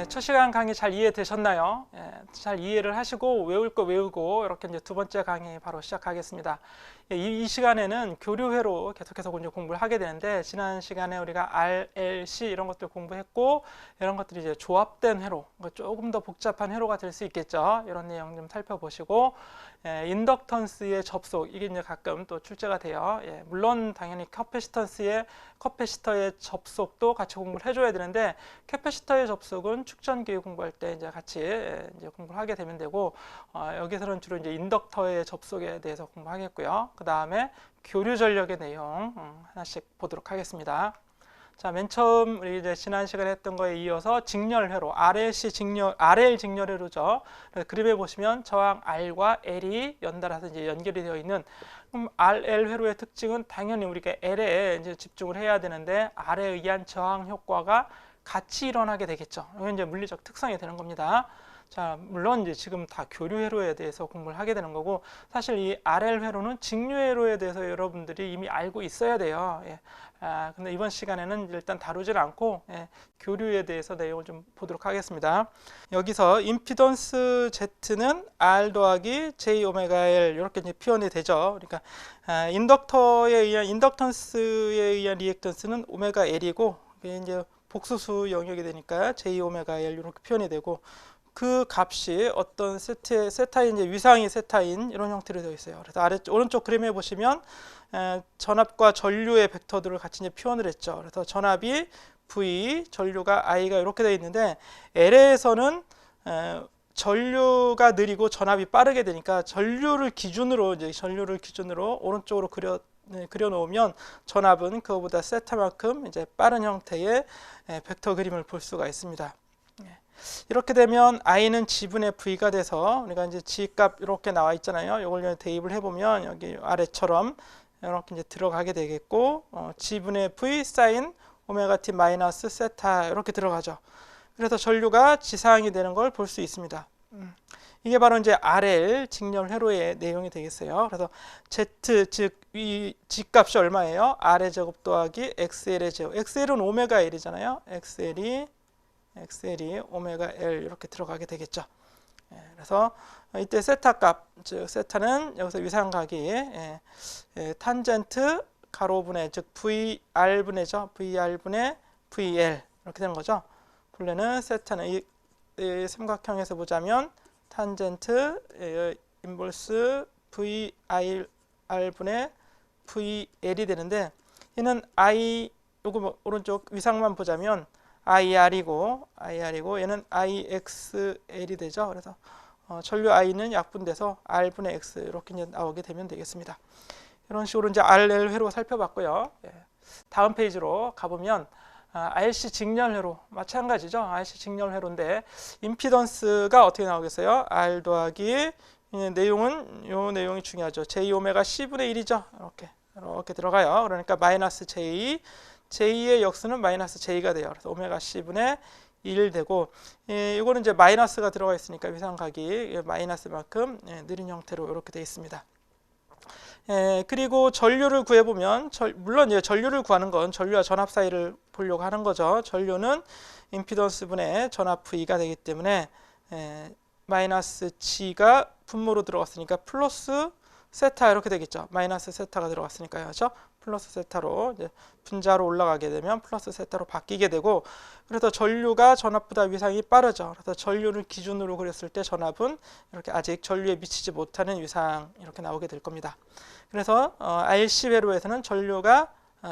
첫 시간 강의 잘 이해되셨나요? 잘 이해를 하시고 외울 거 외우고 이렇게 이제 두 번째 강의 바로 시작하겠습니다. 이 시간에는 교류회로 계속해서 이제 공부를 하게 되는데, 지난 시간에 우리가 RLC 이런 것들 공부했고, 이런 것들이 이제 조합된 회로, 조금 더 복잡한 회로가 될 수 있겠죠. 이런 내용 좀 살펴보시고, 인덕턴스의 접속, 이게 이제 가끔 또 출제가 돼요. 물론 당연히 커패시터의 접속도 같이 공부를 해줘야 되는데, 캐패시터의 접속은 축전 교육 공부할 때 이제 같이 이제 공부를 하게 되면 되고, 여기서는 주로 이제 인덕터의 접속에 대해서 공부하겠고요. 그 다음에 교류 전력의 내용 하나씩 보도록 하겠습니다. 자, 맨 처음 우리 이제 지난 시간에 했던 거에 이어서 직렬회로, RLC 직렬, RL 직렬회로죠. 그림에 보시면 저항 R과 L이 연달아서 이제 연결이 되어 있는, 그럼 RL 회로의 특징은 당연히 우리가 L에 이제 집중을 해야 되는데, R에 의한 저항 효과가 같이 일어나게 되겠죠. 이건 이제 물리적 특성이 되는 겁니다. 자, 물론 이제 지금 다 교류 회로에 대해서 공부를 하게 되는 거고, 사실 이 RL 회로는 직류 회로에 대해서 여러분들이 이미 알고 있어야 돼요. 근데 이번 시간에는 일단 다루질 않고 교류에 대해서 내용을 좀 보도록 하겠습니다. 여기서 임피던스 Z는 R 더하기 J 오메가 L 이렇게 이제 표현이 되죠. 그러니까 인덕터에 의한 인덕턴스에 의한 리액턴스는 오메가 L이고, 이게 이제 복수수 영역이 되니까 J 오메가 L 이렇게 표현이 되고, 그 값이 어떤 세타인, 이제 위상이 세타인 이런 형태로 되어 있어요. 그래서 오른쪽 그림에 보시면 전압과 전류의 벡터들을 같이 이제 표현을 했죠. 그래서 전압이 V, 전류가 I가 이렇게 되어 있는데, L에서는 전류가 느리고 전압이 빠르게 되니까 전류를 기준으로 오른쪽으로 그려 놓으면 전압은 그거보다 세타만큼 이제 빠른 형태의 벡터 그림을 볼 수가 있습니다. 이렇게 되면 I는 G분의 V가 돼서, 우리가 이제 G값 이렇게 나와 있잖아요. 이걸 대입을 해보면 여기 아래처럼 이렇게 이제 들어가게 되겠고, G분의 V 사인 오메가 T 마이너스 세타 이렇게 들어가죠. 그래서 전류가 지사항이 되는 걸 볼 수 있습니다. 이게 바로 이제 RL 직렬 회로의 내용이 되겠어요. 그래서 Z, 즉 이 G값이 얼마예요? R의 제곱 더하기 XL의 제곱. XL은 오메가 L이잖아요. XL이 오메가 L 이렇게 들어가게 되겠죠. 그래서 이때 세타 값, 즉 세타는 여기서 위상각이 탄젠트 가로분의, 즉 VR분의죠. VR분의 VL 이렇게 되는 거죠. 본래는 세타는 이 삼각형에서 보자면 탄젠트 인버스 VR분의 VL이 되는데, 얘는 I, 요거 오른쪽 위상만 보자면 IR이고 얘는 IXL이 되죠. 그래서 전류 I는 약분돼서 R분의 X 이렇게 이제 나오게 되면 되겠습니다. 이런 식으로 이제 RL 회로 살펴봤고요. 다음 페이지로 가보면 RC 직렬 회로 마찬가지죠. RC 직렬 회로인데 임피던스가 어떻게 나오겠어요? R 더하기 요 내용이 중요하죠. J 오메가 C분의 1이죠. 이렇게 들어가요. 그러니까 마이너스 J의 역수는 마이너스 J가 돼요. 그래서 오메가 C분의 1 되고, 이거는 이제 마이너스가 들어가 있으니까 위상각이 마이너스만큼 느린 형태로 이렇게 되어 있습니다. 그리고 전류를 구해보면, 물론 이제 전류를 구하는 건 전류와 전압 사이를 보려고 하는 거죠. 전류는 임피던스분의 전압 V가 되기 때문에 마이너스 G가 분모로 들어갔으니까 플러스 세타 이렇게 되겠죠. 마이너스 세타가 들어갔으니까요. 그렇죠? 플러스 세타로 이제 분자로 올라가게 되면 플러스 세타로 바뀌게 되고, 그래서 전류가 전압보다 위상이 빠르죠. 그래서 전류를 기준으로 그렸을 때 전압은 이렇게 아직 전류에 미치지 못하는 위상 이렇게 나오게 될 겁니다. 그래서 RC 회로에서는 전류가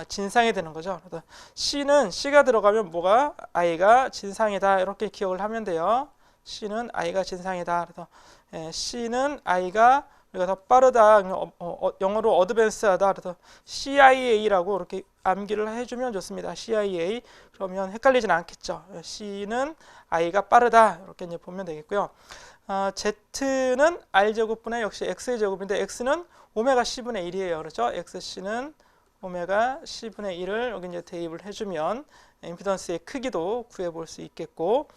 진상이 되는 거죠. 그래서 C가 들어가면 뭐가 I가 진상이다 이렇게 기억을 하면 돼요. C는 I가 진상이다. 그래서 C는 I가 우리가 더 빠르다, 영어로 어드밴스하다, 그래서 CIA라고 이렇게 암기를 해주면 좋습니다. CIA 그러면 헷갈리진 않겠죠. C는 I가 빠르다 이렇게 이제 보면 되겠고요. Z는 R제곱분의 역시 X의 제곱인데 X는 오메가 C분의 1이에요. 그렇죠? XC는 오메가 C분의 1을 여기 이제 대입을 해주면 임피던스의 크기도 구해볼 수 있겠고,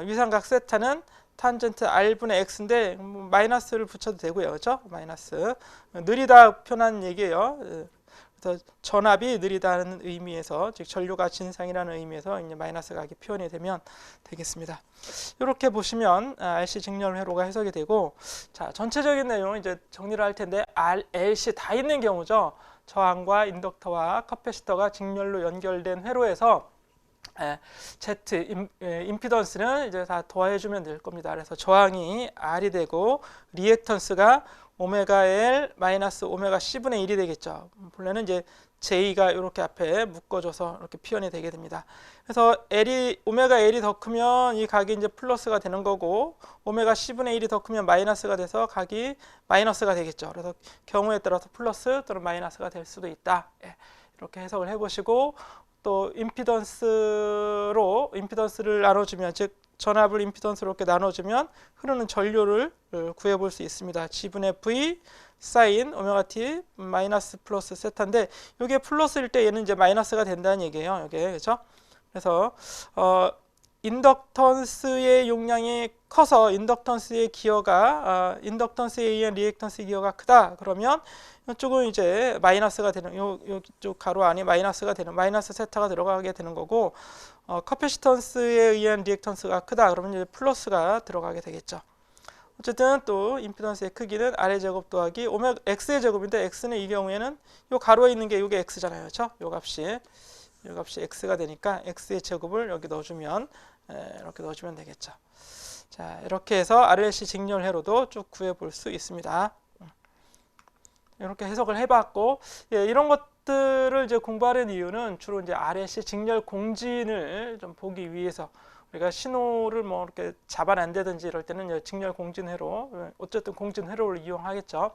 위상각 세타는 탄젠트 R분의 X인데 마이너스를 붙여도 되고요. 그렇죠? 마이너스 느리다 표현한 얘기예요. 그래서 전압이 느리다는 의미에서, 즉 전류가 진상이라는 의미에서 이제 마이너스 각이 표현이 되면 되겠습니다. 이렇게 보시면 RC 직렬 회로가 해석이 되고, 자, 전체적인 내용을 이제 정리를 할 텐데, LC 다 있는 경우죠. 저항과 인덕터와 커패시터가 직렬로 연결된 회로에서 Z 임피던스는 이제 다 더해주면 될 겁니다. 그래서 저항이 R이 되고 리액턴스가 오메가 L 마이너스 오메가 C분의 1이 되겠죠. 본래는 이제 J가 이렇게 앞에 묶어줘서 이렇게 표현이 되게 됩니다. 그래서 오메가 L이 더 크면 이 각이 이제 플러스가 되는 거고, 오메가 C분의 1이 더 크면 마이너스가 돼서 각이 마이너스가 되겠죠. 그래서 경우에 따라서 플러스 또는 마이너스가 될 수도 있다. 이렇게 해석을 해보시고, 또 임피던스를 나눠주면, 즉 전압을 임피던스로 이렇게 나눠주면 흐르는 전류를 구해볼 수 있습니다. G분의 V 사인 오메가 T 마이너스 플러스 세타인데, 이게 플러스일 때 얘는 이제 마이너스가 된다는 얘기예요. 이게 그렇죠? 그래서 인덕턴스의 용량이 커서 인덕턴스의 기여가 인덕턴스에 의한 리액턴스 기여가 크다. 그러면 이쪽은 이제 마이너스가 되는, 이쪽 가로 안에 마이너스가 되는, 마이너스 세타가 들어가게 되는 거고, 커패시턴스에 의한 리액턴스가 크다. 그러면 이제 플러스가 들어가게 되겠죠. 어쨌든 또 임피던스의 크기는 R의 제곱 더하기 오메가 X의 제곱인데, X는 이 경우에는 요 가로에 있는 게 이게 X잖아요. 그렇죠? 요 값이 X가 되니까 X의 제곱을 여기 넣어주면, 이렇게 넣어주면 되겠죠. 자, 이렇게 해서 RLC 직렬 회로도 쭉 구해볼 수 있습니다. 이렇게 해석을 해봤고, 이런 것들을 이제 공부하는 이유는 주로 이제 RLC 직렬 공진을 좀 보기 위해서, 우리가 신호를 뭐 이렇게 잡아낸다든지 이럴 때는 직렬 공진 회로, 어쨌든 공진 회로를 이용하겠죠.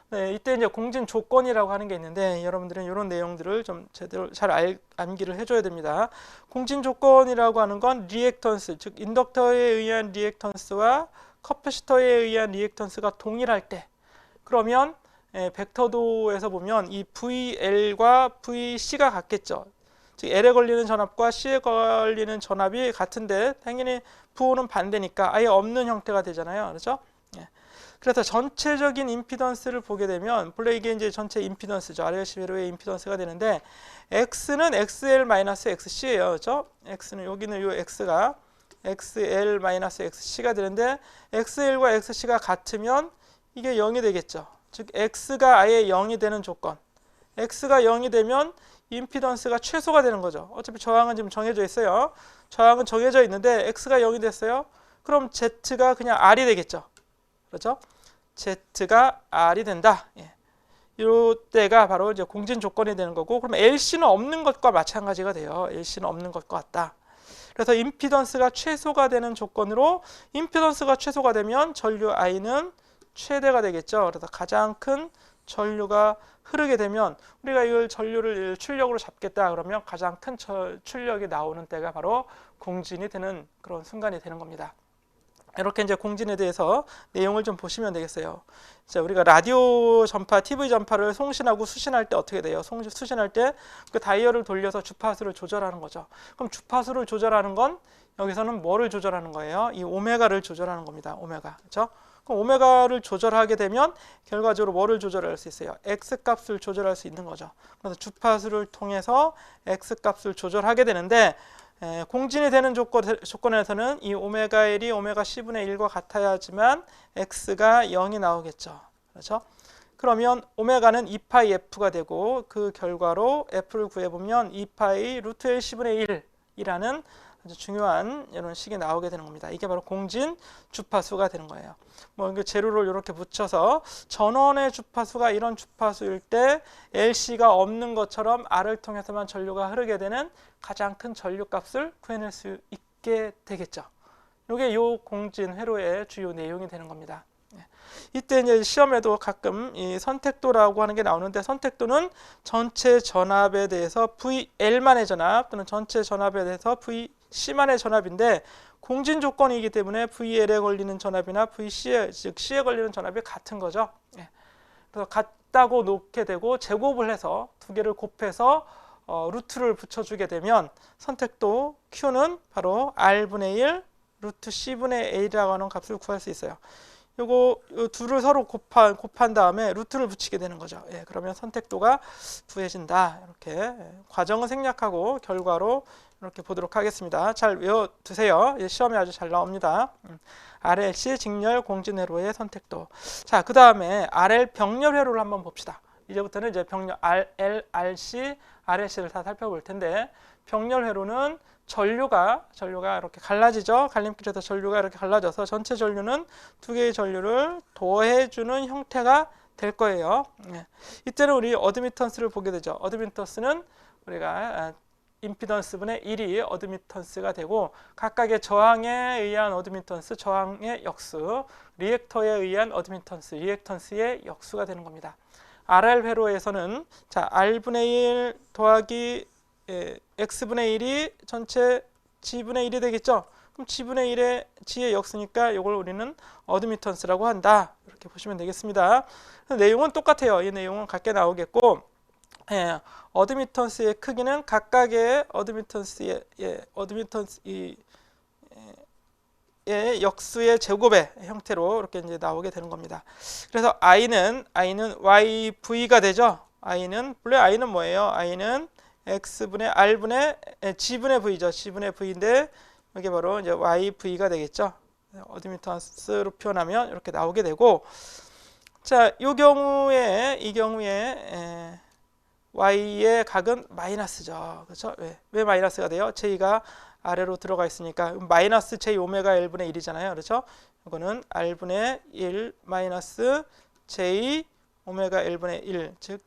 네, 이때 이제 공진 조건이라고 하는 게 있는데, 여러분들은 이런 내용들을 좀 제대로 잘 암기를 해줘야 됩니다. 공진 조건이라고 하는 건 리액턴스, 즉 인덕터에 의한 리액턴스와 커패시터에 의한 리액턴스가 동일할 때, 그러면 벡터도에서 보면 이 VL과 VC가 같겠죠. 즉 L에 걸리는 전압과 C에 걸리는 전압이 같은데, 당연히 부호는 반대니까 아예 없는 형태가 되잖아요. 그렇죠? 그래서 전체적인 임피던스를 보게 되면, 본래 이게 이제 전체 임피던스죠. RLC 회로의 임피던스가 되는데, X는 XL-XC예요. 그렇죠? X는 여기는 요 X가 XL-XC가 되는데, XL과 XC가 같으면 이게 0이 되겠죠. 즉 X가 아예 0이 되는 조건. X가 0이 되면 임피던스가 최소가 되는 거죠. 어차피 저항은 지금 정해져 있어요. 저항은 정해져 있는데 X가 0이 됐어요. 그럼 Z가 그냥 R이 되겠죠. 그렇죠? Z가 R이 된다. 이때가 바로 이제 공진 조건이 되는 거고, 그럼 LC는 없는 것과 마찬가지가 돼요. LC는 없는 것과 같다. 그래서 임피던스가 최소가 되는 조건으로, 임피던스가 최소가 되면 전류 I는 최대가 되겠죠. 그래서 가장 큰 전류가 흐르게 되면, 우리가 이걸 전류를 출력으로 잡겠다 그러면 가장 큰 출력이 나오는 때가 바로 공진이 되는 그런 순간이 되는 겁니다. 이렇게 이제 공진에 대해서 내용을 좀 보시면 되겠어요. 자, 우리가 라디오 전파, TV 전파를 송신하고 수신할 때 어떻게 돼요? 수신할 때 그 다이얼을 돌려서 주파수를 조절하는 거죠. 그럼 주파수를 조절하는 건 여기서는 뭐를 조절하는 거예요? 이 오메가를 조절하는 겁니다. 오메가. 그렇죠? 그럼 오메가를 조절하게 되면 결과적으로 뭐를 조절할 수 있어요? X 값을 조절할 수 있는 거죠. 그래서 주파수를 통해서 X 값을 조절하게 되는데, 공진이 되는 조건에서는 이 오메가 L이 오메가 C분의 1과 같아야지만 X가 0이 나오겠죠. 그렇죠? 그러면 오메가는 2파이 F가 되고, 그 결과로 F를 구해보면 2파이 루트 L C분의 1이라는 아주 중요한 이런 식이 나오게 되는 겁니다. 이게 바로 공진 주파수가 되는 거예요. 뭐 재료를 이렇게 붙여서 전원의 주파수가 이런 주파수일 때 LC가 없는 것처럼 R을 통해서만 전류가 흐르게 되는 가장 큰 전류값을 구해낼 수 있게 되겠죠. 이게 요 공진 회로의 주요 내용이 되는 겁니다. 이때 이제 시험에도 가끔 이 선택도라고 하는 게 나오는데, 선택도는 전체 전압에 대해서 VL만의 전압 또는 전체 전압에 대해서 VC만의 전압인데, 공진 조건이기 때문에 VL에 걸리는 전압이나 VC에, 즉 C에 걸리는 전압이 같은 거죠. 그래서 같다고 놓게 되고, 제곱을 해서 두 개를 곱해서 루트를 붙여주게 되면 선택도 Q는 바로 R분의 1 루트 C분의 A라고 하는 값을 구할 수 있어요. 요거 요 둘을 서로 곱한 다음에 루트를 붙이게 되는 거죠. 예, 그러면 선택도가 구해진다. 이렇게 과정은 생략하고 결과로 이렇게 보도록 하겠습니다. 잘 외워두세요. 예, 시험에 아주 잘 나옵니다. RLC 직렬 공진회로의 선택도. 자, 그 다음에 RL 병렬 회로를 한번 봅시다. 이제부터는 이제 병렬 RL, RC, RLC를 다 살펴볼 텐데, 병렬 회로는 전류가 이렇게 갈라지죠. 갈림길에서 전류가 이렇게 갈라져서 전체 전류는 두 개의 전류를 더해주는 형태가 될 거예요. 네. 이때는 우리 어드미턴스를 보게 되죠. 어드미턴스는 우리가 임피던스 분의 1이 어드미턴스가 되고, 각각의 저항에 의한 어드미턴스, 저항의 역수, 리액터에 의한 어드미턴스, 리액턴스의 역수가 되는 겁니다. RL 회로에서는 자, R분의 1 더하기 X분의 1이 전체 G분의 1이 되겠죠. 그럼 G분의 1의 G의 역수니까 이걸 우리는 어드미턴스라고 한다. 이렇게 보시면 되겠습니다. 내용은 똑같아요. 이 내용은 같게 나오겠고, 어드미턴스의 크기는 각각의 어드미턴스의 역수의 제곱의 형태로 이렇게 이제 나오게 되는 겁니다. 그래서 I는 YV가 되죠. I는 뭐예요? I는 X분의 R분의 G분의 V죠. G분의 V인데 이게 바로 이제 YV가 되겠죠. 어드미턴스로 표현하면 이렇게 나오게 되고, 자, 이 경우에 Y의 각은 마이너스죠. 그렇죠? 왜 마이너스가 돼요? J가 아래로 들어가 있으니까 마이너스 J 오메가 L분의 1이잖아요. 그렇죠? 이거는 R분의 1 마이너스 J 오메가 L분의 1, 즉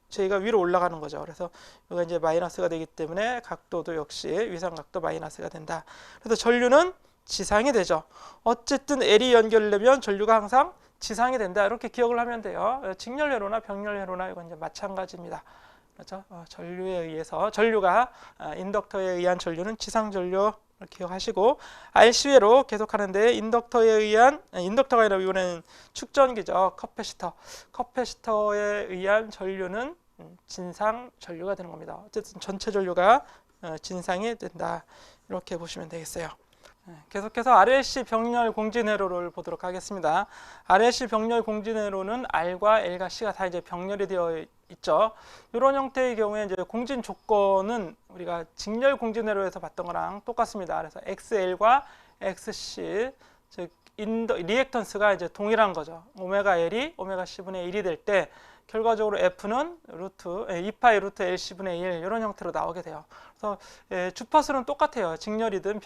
J가 위로 올라가는 거죠. 그래서 이거 이제 마이너스가 되기 때문에 각도도 역시 위상각도 마이너스가 된다. 그래서 전류는 지상이 되죠. 어쨌든 L이 연결되면 전류가 항상 지상이 된다. 이렇게 기억을 하면 돼요. 직렬회로나 병렬회로나 이건 이제 마찬가지입니다. 그렇죠? 전류가 인덕터에 의한 전류는 지상 전류 기억하시고, RC회로 계속하는데 인덕터가 아니라 이거는 축전기죠. 커패시터에 의한 전류는 진상 전류가 되는 겁니다. 어쨌든 전체 전류가 진상이 된다. 이렇게 보시면 되겠어요. 계속해서 RLC 병렬 공진회로를 보도록 하겠습니다. RLC 병렬 공진회로는 R과 L과 C가 다 이제 병렬이 되어 있죠. 이런 형태의 경우에 이제 공진 조건은 우리가 직렬 공진회로에서 봤던 거랑 똑같습니다. 그래서 XL과 XC, 즉 리액턴스가 이제 동일한 거죠. 오메가 L이 오메가 C분의 1이 될 때 결과적으로 F는 2파이 루트 LC분의 1 이런 형태로 나오게 돼요. 그래서 주파수는 똑같아요. 직렬이든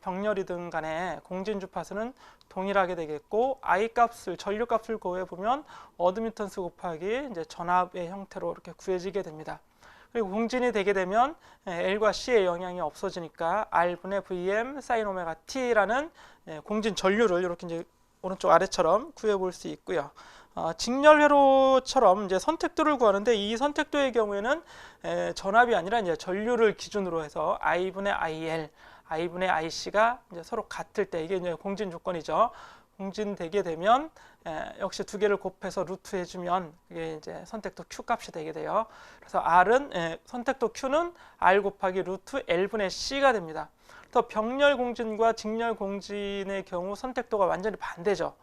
병렬이든 간에 공진 주파수는 동일하게 되겠고, I 값을 전류 값을 구해 보면 어드미턴스 곱하기 이제 전압의 형태로 이렇게 구해지게 됩니다. 그리고 공진이 되게 되면 L과 C의 영향이 없어지니까 R분의 VM 사인 오메가 T라는 공진 전류를 이렇게 이제 오른쪽 아래처럼 구해 볼 수 있고요. 직렬회로처럼 이제 선택도를 구하는데, 이 선택도의 경우에는 전압이 아니라 이제 전류를 기준으로 해서 I분의 IL, I분의 IC가 이제 서로 같을 때, 이게 이제 공진 조건이죠. 공진되게 되면 역시 두 개를 곱해서 루트 해주면 이게 이제 선택도 Q 값이 되게 돼요. 그래서 R은 선택도 Q는 R 곱하기 루트 L분의 C가 됩니다. 또 병렬 공진과 직렬 공진의 경우 선택도가 완전히 반대죠.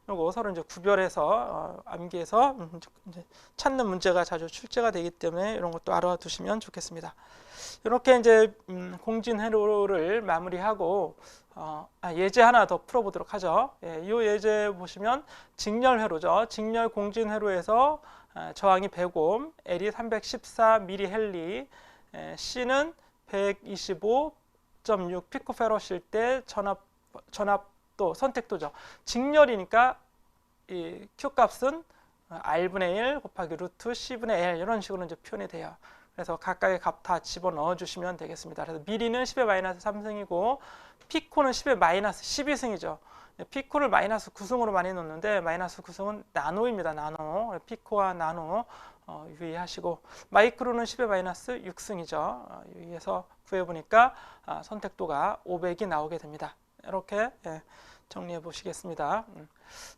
그리고 서로 이제 구별해서 암기해서 이제 찾는 문제가 자주 출제가 되기 때문에 이런 것도 알아두시면 좋겠습니다. 이렇게 이제 공진 회로를 마무리하고 예제 하나 더 풀어보도록 하죠. 이 예제 보시면 직렬 회로죠. 직렬 공진 회로에서 저항이 100옴, L이 314 mH, C는 125.6 피코페럿일 때 전압도 선택도죠. 직렬이니까 이 Q 값은 R분의 1 곱하기 루트 C분의 L 이런 식으로 이제 표현이 돼요. 그래서 각각의 값 다 집어넣어 주시면 되겠습니다. 그래서 미리는 10의 마이너스 3승이고 피코는 10의 마이너스 12승이죠. 피코를 마이너스 9승으로 많이 놓는데 마이너스 9승은 나노입니다. 나노. 피코와 나노 유의하시고, 마이크로는 10의 마이너스 6승이죠. 유의해서 구해보니까 선택도가 500이 나오게 됩니다. 이렇게 정리해 보시겠습니다.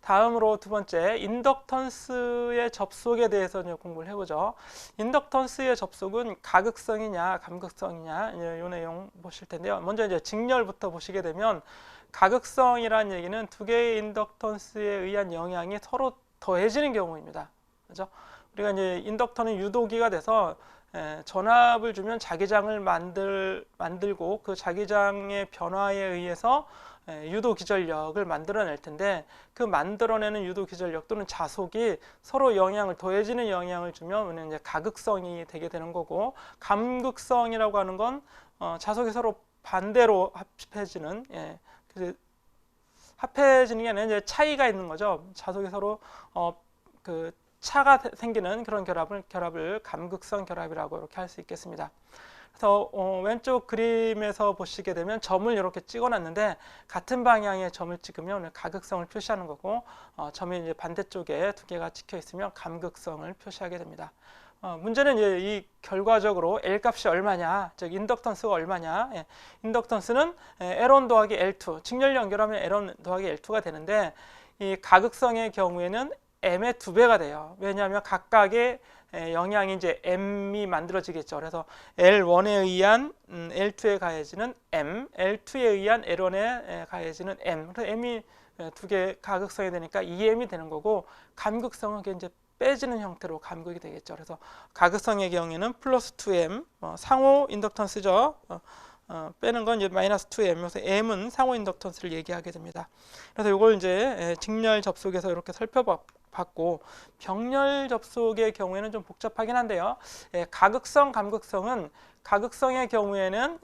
다음으로 두 번째, 인덕턴스의 접속에 대해서 이제 공부를 해보죠. 인덕턴스의 접속은 가극성이냐 감극성이냐 이 내용 보실 텐데요. 먼저 이제 직렬부터 보시게 되면, 가극성이라는 얘기는 두 개의 인덕턴스에 의한 영향이 서로 더해지는 경우입니다. 그죠? 우리가 이제 인덕터는 유도기가 돼서 전압을 주면 자기장을 만들고 그 자기장의 변화에 의해서 유도 기전력을 만들어낼 텐데, 그 만들어내는 유도 기전력 또는 자속이 서로 영향을 더해지는 영향을 주면 우리는 이제 가극성이 되게 되는 거고, 감극성이라고 하는 건 자속이 서로 반대로 합해지는, 합해지는 게 아니라 이제 차이가 있는 거죠. 자속이 서로 그 차가 생기는 그런 결합을 감극성 결합이라고 이렇게 할 수 있겠습니다. 그래서 왼쪽 그림에서 보시게 되면 점을 이렇게 찍어놨는데, 같은 방향의 점을 찍으면 가극성을 표시하는 거고, 점이 이제 반대쪽에 두 개가 찍혀 있으면 감극성을 표시하게 됩니다. 문제는 이제 이 결과적으로 L 값이 얼마냐, 즉 인덕턴스가 얼마냐. 인덕턴스는 L1 더하기 L2, 직렬 연결하면 L1 더하기 L2가 되는데, 이 가극성의 경우에는 M의 2배가 돼요. 왜냐하면 각각의 영향이 이제 M이 만들어지겠죠. 그래서 L1에 의한 L2에 가해지는 M, L2에 의한 L1에 가해지는 M. 그래서 M이 두 개 가극성이 되니까 2M이 되는 거고, 감극성은 이제 빼지는 형태로 감극이 되겠죠. 그래서 가극성의 경우에는 플러스 2M, 상호 인덕턴스죠. 빼는 건 이제 마이너스 2M, 그래서 M은 상호 인덕턴스를 얘기하게 됩니다. 그래서 이걸 이제 직렬 접속에서 이렇게 살펴봤고, 병렬 접속의 경우에는 좀 복잡하긴 한데요. 가극성, 감극성은 가극성의 경우에는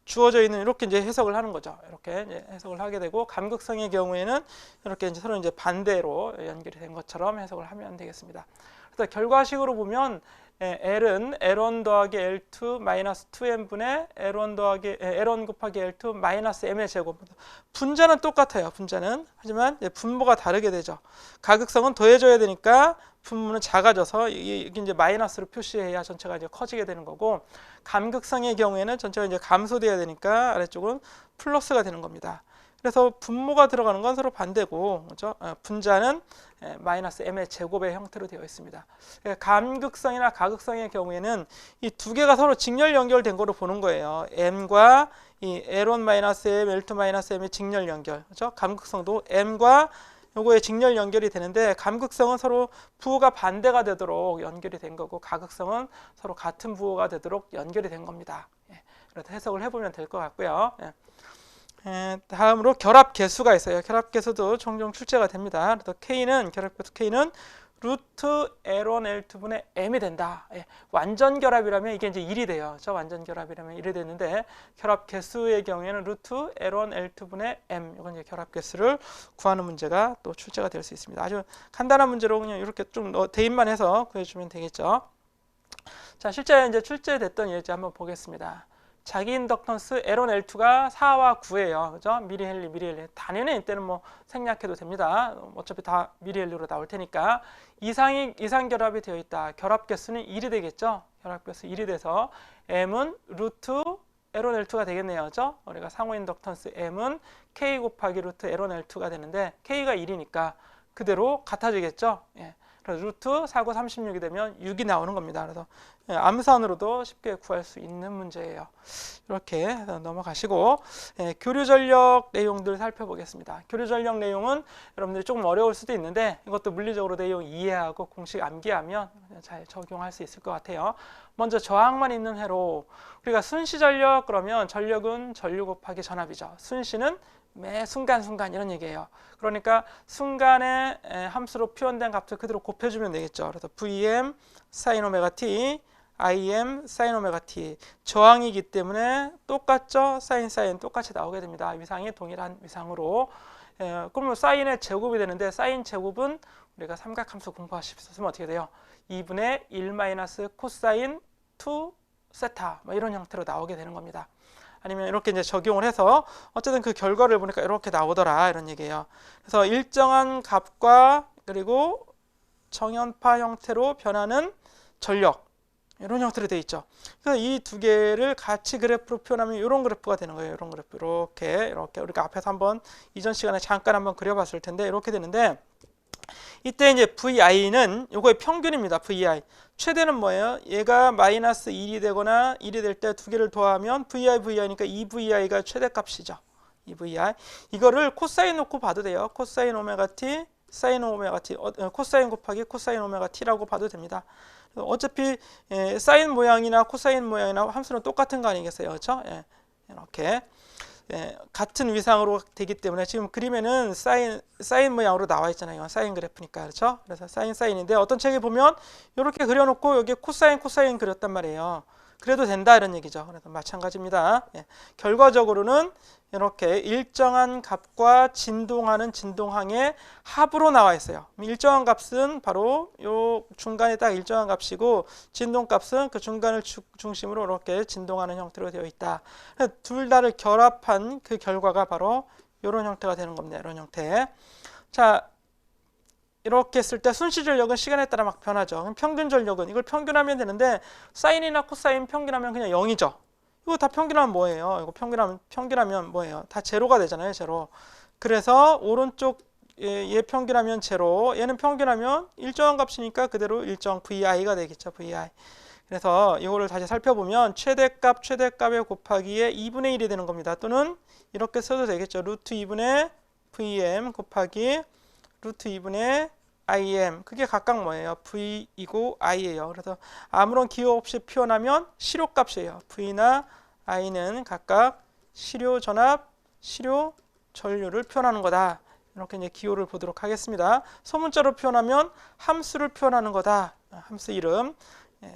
주어져 있는 이렇게 이제 해석을 하는 거죠. 이렇게 이제 해석을 하게 되고, 감극성의 경우에는 이렇게 이제 서로 이제 반대로 연결이 된 것처럼 해석을 하면 되겠습니다. 그래서 결과식으로 보면 L은 L1 더하기 L2 마이너스 2M분의 L1 곱하기 L2 마이너스 M의 제곱. 분자는 똑같아요. 분자는. 하지만 분모가 다르게 되죠. 가극성은 더해줘야 되니까 분모는 작아져서 이게 이제 마이너스로 표시해야 전체가 이제 커지게 되는 거고, 감극성의 경우에는 전체가 이제 감소돼야 되니까 아래쪽은 플러스가 되는 겁니다. 그래서 분모가 들어가는 건 서로 반대고, 그렇죠? 분자는 마이너스 m의 제곱의 형태로 되어 있습니다. 감극성이나 가극성의 경우에는 이 두 개가 서로 직렬 연결된 거로 보는 거예요. m과 이 L1-M, L2-M의 직렬 연결. 그렇죠? 감극성도 m과 요거의 직렬 연결이 되는데, 감극성은 서로 부호가 반대가 되도록 연결이 된 거고, 가극성은 서로 같은 부호가 되도록 연결이 된 겁니다. 그래서 해석을 해보면 될 것 같고요. 다음으로 결합 개수가 있어요. 결합 개수도 종종 출제가 됩니다. 그래서 K는, 결합 개수 K는 루트 L1, L2분의 M이 된다. 완전 결합이라면 이게 이제 1이 돼요. 저 완전 결합이라면 1이 되는데, 결합 개수의 경우에는 루트 L1, L2분의 M, 이건 이제 결합 개수를 구하는 문제가 또 출제가 될 수 있습니다. 아주 간단한 문제로 그냥 이렇게 좀 대입만 해서 구해주면 되겠죠. 자, 실제 이제 출제됐던 예제 한번 보겠습니다. 자기 인덕턴스 L1, L2가 4와 9예요. 그죠? 미리헬리. 단위는 이때는 뭐 생략해도 됩니다. 어차피 다 미리헬리로 나올 테니까. 이상 결합이 되어 있다. 결합 개수는 1이 되겠죠? 결합 개수 1이 돼서 M은 루트 L1, L2가 되겠네요. 그죠? 우리가 상호 인덕턴스 M은 K 곱하기 루트 L1, L2가 되는데, K가 1이니까 그대로 같아지겠죠? 그래서 루트 4, 9, 36이 되면 6이 나오는 겁니다. 그래서 암산으로도 쉽게 구할 수 있는 문제예요. 이렇게 넘어가시고, 교류 전력 내용들 살펴보겠습니다. 교류 전력 내용은 여러분들이 조금 어려울 수도 있는데, 이것도 물리적으로 내용 이해하고 공식 암기하면 잘 적용할 수 있을 것 같아요. 먼저 저항만 있는 회로, 우리가 순시 전력 그러면 전력은 전류 곱하기 전압이죠. 순시는 매 순간 이런 얘기예요. 그러니까 순간의 함수로 표현된 값을 그대로 곱해주면 되겠죠. 그래서 Vm sin 오메가 t, Im sin 오메가 t. 저항이기 때문에 똑같죠. sin 똑같이 나오게 됩니다. 위상이 동일한 위상으로. 그러면 사인의 제곱이 되는데, 사인 제곱은 우리가 삼각함수 공부하셨으면 어떻게 돼요? 2분의 1 마이너스 코사인 2 세타, 뭐 이런 형태로 나오게 되는 겁니다. 아니면 이렇게 이제 적용을 해서 어쨌든 그 결과를 보니까 이렇게 나오더라, 이런 얘기예요. 그래서 일정한 값과 그리고 정연파 형태로 변하는 전력, 이런 형태로 되어 있죠. 그래서 이 두 개를 같이 그래프로 표현하면 이런 그래프가 되는 거예요. 이런 그래프. 이렇게 우리가 앞에서 한번 이전 시간에 잠깐 한번 그려봤을 텐데 이렇게 되는데, 이때 이제 VI는 요거의 평균입니다. VI. 최대는 뭐예요? 얘가 마이너스 1이 되거나 1이 될 때 두 개를 더하면 VI니까 2VI가 최대값이죠. 2VI. 이거를 코사인 놓고 봐도 돼요. 코사인 오메가 T, 사인 오메가 T, 코사인 곱하기 코사인 오메가 T라고 봐도 됩니다. 어차피 사인 모양이나 코사인 모양이나 함수는 똑같은 거 아니겠어요? 그렇죠? 이렇게 같은 위상으로 되기 때문에 지금 그림에는 사인 모양으로 나와 있잖아요. 사인 그래프니까. 그렇죠? 그래서 사인인데 어떤 책에 보면 이렇게 그려놓고 여기 코사인 그렸단 말이에요. 그래도 된다 이런 얘기죠. 그래서 마찬가지입니다. 결과적으로는 이렇게 일정한 값과 진동하는 진동항의 합으로 나와 있어요. 일정한 값은 바로 요 중간에 딱 일정한 값이고, 진동값은 그 중간을 중심으로 이렇게 진동하는 형태로 되어 있다. 둘 다를 결합한 그 결과가 바로 이런 형태가 되는 겁니다. 이런 형태. 자, 이렇게 했을 때 순시전력은 시간에 따라 막 변하죠. 그럼 평균전력은 이걸 평균하면 되는데, 사인이나 코사인 평균하면 그냥 0이죠. 이거 다 평균하면 뭐예요? 이거 평균하면 뭐예요? 다 제로가 되잖아요. 제로. 그래서 오른쪽 얘 평균하면 제로, 얘는 평균하면 일정한 값이니까 그대로 일정 VI가 되겠죠. VI. 그래서 이거를 다시 살펴보면 최대값에 곱하기에 2분의 1이 되는 겁니다. 또는 이렇게 써도 되겠죠. 루트 2분의 VM 곱하기 루트 2분의 IM. 그게 각각 뭐예요? V이고 I예요. 그래서 아무런 기호 없이 표현하면 시료값이에요. V나 I는 각각 시료 전압, 시료 전류를 표현하는 거다. 이렇게 이제 기호를 보도록 하겠습니다. 소문자로 표현하면 함수를 표현하는 거다. 함수 이름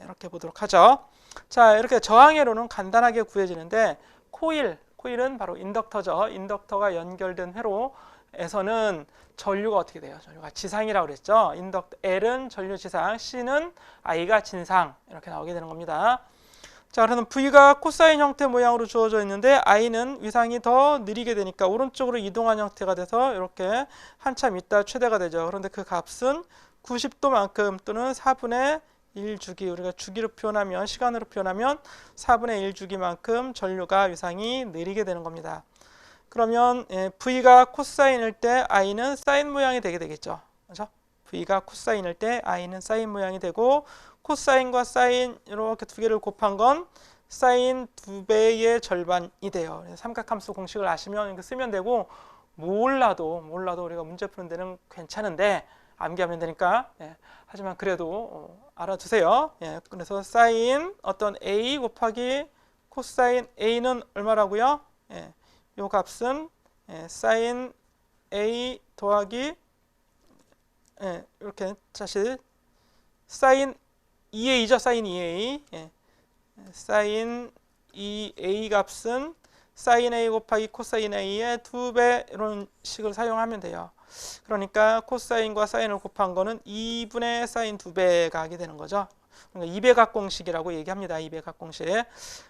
이렇게 보도록 하죠. 자, 이렇게 저항회로는 간단하게 구해지는데, 코일은 바로 인덕터죠. 인덕터가 연결된 회로에서는 전류가 어떻게 돼요? 전류가 지상이라고 그랬죠. L은 전류 지상, C는 I가 진상, 이렇게 나오게 되는 겁니다. 자, 그러면 V가 코사인 형태 모양으로 주어져 있는데 I는 위상이 더 느리게 되니까 오른쪽으로 이동한 형태가 돼서 이렇게 한참 있다 최대가 되죠. 그런데 그 값은 90도만큼 또는 4분의 1주기, 우리가 주기로 표현하면, 시간으로 표현하면 4분의 1주기만큼 전류가 위상이 느리게 되는 겁니다. 그러면 V가 코사인일 때 I는 사인 모양이 되게 되겠죠. 그렇죠? V가 코사인일 때 I는 사인 모양이 되고, 코사인과 사인 이렇게 두 개를 곱한 건 사인 2배의 절반이 돼요. 삼각함수 공식을 아시면 이렇게 쓰면 되고, 몰라도 우리가 문제 푸는 데는 괜찮은데 암기하면 되니까. 하지만 그래도 알아두세요. 그래서 사인 어떤 A 곱하기 코사인 A는 얼마라고요? 요 값은 사인 A 더하기 이렇게 다시 사인 2A죠. 사인 2A. 사인 2A 값은 사인 A 곱하기 코사인 A의 2배, 이런 식을 사용하면 돼요. 그러니까 코사인과 사인을 곱한 거는 2분의 사인 2배가 하게 되는 거죠. 그러니까 2배각 공식이라고 얘기합니다. 2배각 공식.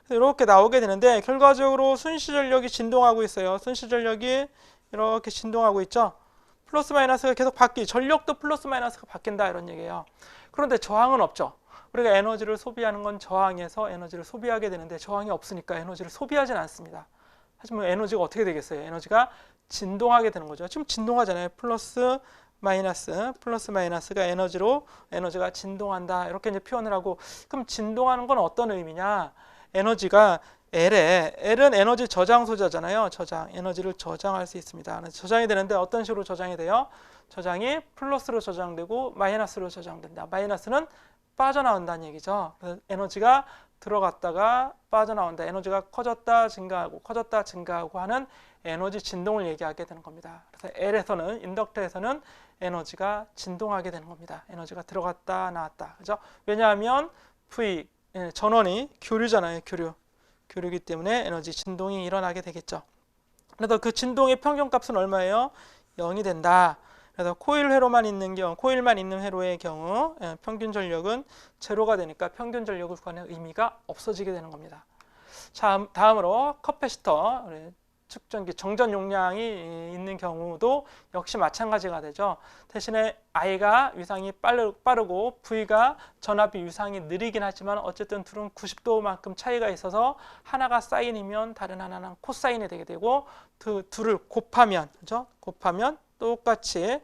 이렇게 나오게 되는데, 결과적으로 순시전력이 진동하고 있어요. 순시전력이 이렇게 진동하고 있죠. 플러스 마이너스가 계속 전력도 플러스 마이너스가 바뀐다 이런 얘기예요. 그런데 저항은 없죠. 우리가 에너지를 소비하는 건 저항에서 에너지를 소비하게 되는데, 저항이 없으니까 에너지를 소비하진 않습니다. 하지만 에너지가 어떻게 되겠어요? 에너지가 진동하게 되는 거죠. 지금 진동하잖아요. 플러스 마이너스가 에너지가 진동한다, 이렇게 이제 표현을 하고. 그럼 진동하는 건 어떤 의미냐? 에너지가 L은 에너지 저장 소자잖아요. 에너지를 저장할 수 있습니다. 저장이 되는데 어떤 식으로 저장이 돼요? 저장이 플러스로 저장되고 마이너스로 저장된다. 마이너스는 빠져나온다는 얘기죠. 그래서 에너지가 들어갔다가 빠져나온다. 에너지가 커졌다 증가하고 하는 에너지 진동을 얘기하게 되는 겁니다. 그래서 L에서는, 인덕터에서는 에너지가 진동하게 되는 겁니다. 에너지가 들어갔다 나왔다. 그죠? 왜냐하면 V 전원이 교류잖아요. 교류이기 때문에 에너지 진동이 일어나게 되겠죠. 그래서 그 진동의 평균값은 얼마예요? 0이 된다. 그래서 코일만 있는 회로의 경우 평균 전력은 제로가 되니까 평균 전력을 구하는 의미가 없어지게 되는 겁니다. 자, 다음으로 커패시터. 측정기 정전 용량이 있는 경우도 역시 마찬가지가 되죠. 대신에 I가 위상이 빠르고 V가 전압이 위상이 느리긴 하지만 어쨌든 둘은 90도만큼 차이가 있어서 하나가 사인이면 다른 하나는 코사인이 되게 되고 둘을 곱하면, 그죠? 곱하면 똑같이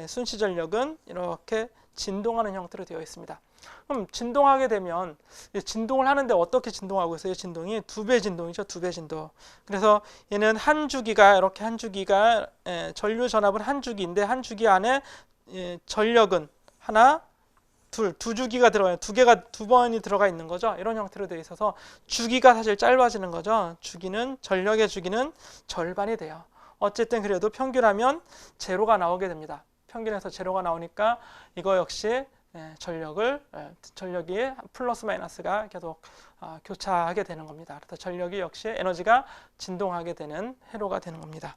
순시 전력은 이렇게 진동하는 형태로 되어 있습니다. 그럼 진동하게 되면 진동을 하는데 어떻게 진동하고 있어요? 진동이 2배 진동이죠. 2배 진동. 그래서 얘는 한 주기가 이렇게 한 주기가 전류 전압은 한 주기인데 한 주기 안에 전력은 하나, 두 주기가 들어가요. 두 번이 들어가 있는 거죠. 이런 형태로 되어 있어서 주기가 사실 짧아지는 거죠. 전력의 주기는 절반이 돼요. 어쨌든 그래도 평균하면 제로가 나오게 됩니다. 평균에서 제로가 나오니까 이거 역시 전력이 플러스 마이너스가 계속 교차하게 되는 겁니다. 그래서 전력이 역시 에너지가 진동하게 되는 회로가 되는 겁니다.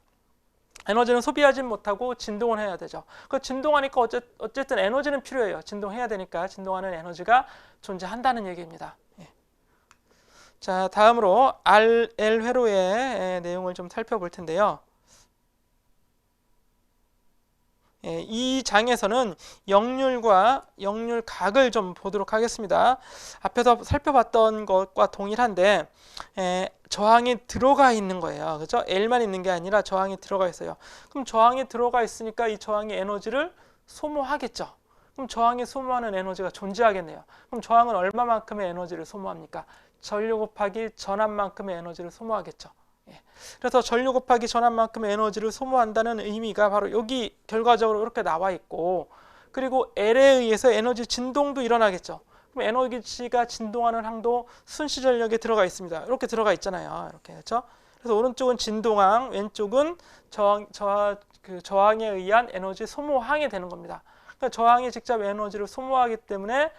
에너지는 소비하지 못하고 진동을 해야 되죠. 그 진동하니까 어쨌든 에너지는 필요해요. 진동해야 되니까 진동하는 에너지가 존재한다는 얘기입니다. 자, 다음으로 RL 회로의 내용을 좀 살펴볼 텐데요. 이 장에서는 역률과 역률각을 좀 보도록 하겠습니다. 앞에서 살펴봤던 것과 동일한데 저항이 들어가 있는 거예요. 그렇죠? L만 있는 게 아니라 저항이 들어가 있어요. 그럼 저항이 들어가 있으니까 이 저항이 에너지를 소모하겠죠. 그럼 저항이 소모하는 에너지가 존재하겠네요. 그럼 저항은 얼마만큼의 에너지를 소모합니까? 전류 곱하기 전압만큼의 에너지를 소모하겠죠. 그래서 전류 곱하기 전압만큼의 에너지를 소모한다는 의미가 바로 여기 결과적으로 이렇게 나와 있고, 그리고 L에 의해서 에너지 진동도 일어나겠죠. 그럼 에너지가 진동하는 항도 순시 전력에 들어가 있습니다. 이렇게 들어가 있잖아요. 이렇게, 그렇죠? 그래서 오른쪽은 진동항, 왼쪽은 저항에 의한 에너지 소모항이 되는 겁니다. 그러니까 저항이 직접 에너지를 소모하기 때문에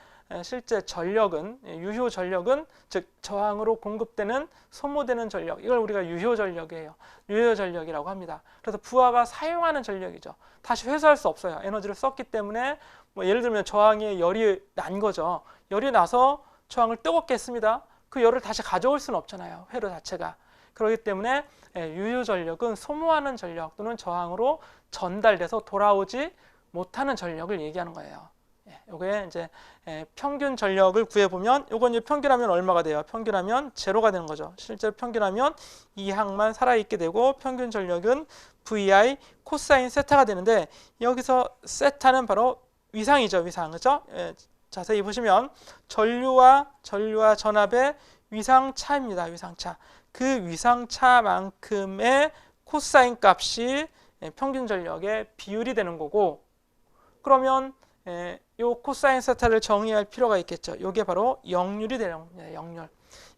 실제 전력은, 유효 전력은, 즉 저항으로 공급되는 소모되는 전력, 이걸 우리가 유효 전력이에요. 유효 전력이라고 합니다. 그래서 부하가 사용하는 전력이죠. 다시 회수할 수 없어요. 에너지를 썼기 때문에 예를 들면 저항에 열이 난 거죠. 열이 나서 저항을 뜨겁게 했습니다. 그 열을 다시 가져올 수는 없잖아요. 회로 자체가. 그렇기 때문에 유효 전력은 소모하는 전력 또는 저항으로 전달돼서 돌아오지 못하는 전력을 얘기하는 거예요. 요게 이제 평균 전력을 구해보면, 요건 이제 평균하면 얼마가 돼요? 평균하면 제로가 되는 거죠. 실제로 평균하면 이 항만 살아있게 되고, 평균 전력은 VI 코사인 세타가 되는데, 여기서 세타는 바로 위상이죠. 위상, 그죠? 자세히 보시면 전류와 전압의 위상차입니다. 위상차. 그 위상차만큼의 코사인 값이 평균 전력의 비율이 되는 거고, 그러면 요 코사인 세타를 정의할 필요가 있겠죠. 이게 바로 역률이 되는 겁니다. 역률.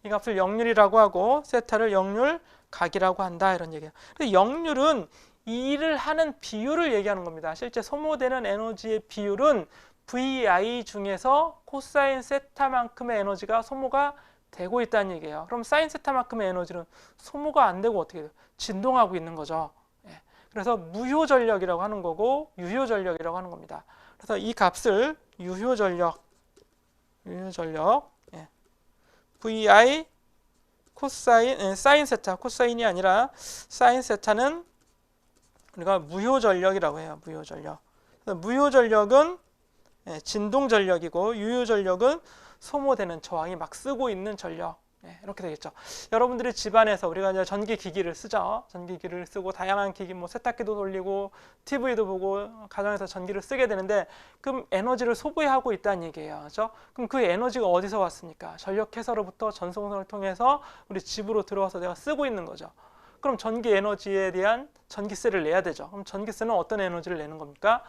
이 값을 역률이라고 하고 세타를 역률 각이라고 한다, 이런 얘기예요. 근데 역률은 일을 하는 비율을 얘기하는 겁니다. 실제 소모되는 에너지의 비율은 VI 중에서 코사인 세타만큼의 에너지가 소모가 되고 있다는 얘기예요. 그럼 사인 세타만큼의 에너지는 소모가 안 되고 어떻게 돼요? 진동하고 있는 거죠. 그래서 무효 전력이라고 하는 거고 유효 전력이라고 하는 겁니다. 그래서 이 값을 유효 전력, VI 코사인, 사인 세타, 코사인이 아니라 사인 세타는 우리가 무효 전력이라고 해요. 무효 전력. 무효 전력은 진동 전력이고 유효 전력은 소모되는, 저항이 막 쓰고 있는 전력. 이렇게 되겠죠. 여러분들이 집안에서 우리가 이제 전기 기기를 쓰죠. 전기기를 쓰고 다양한 기기, 뭐 세탁기도 돌리고 TV도 보고 가정에서 전기를 쓰게 되는데, 그럼 에너지를 소비하고 있다는 얘기예요. 그렇죠? 그럼 그 에너지가 어디서 왔습니까? 전력회사로부터 전송선을 통해서 우리 집으로 들어와서 내가 쓰고 있는 거죠. 그럼 전기 에너지에 대한 전기세를 내야 되죠. 그럼 전기세는 어떤 에너지를 내는 겁니까?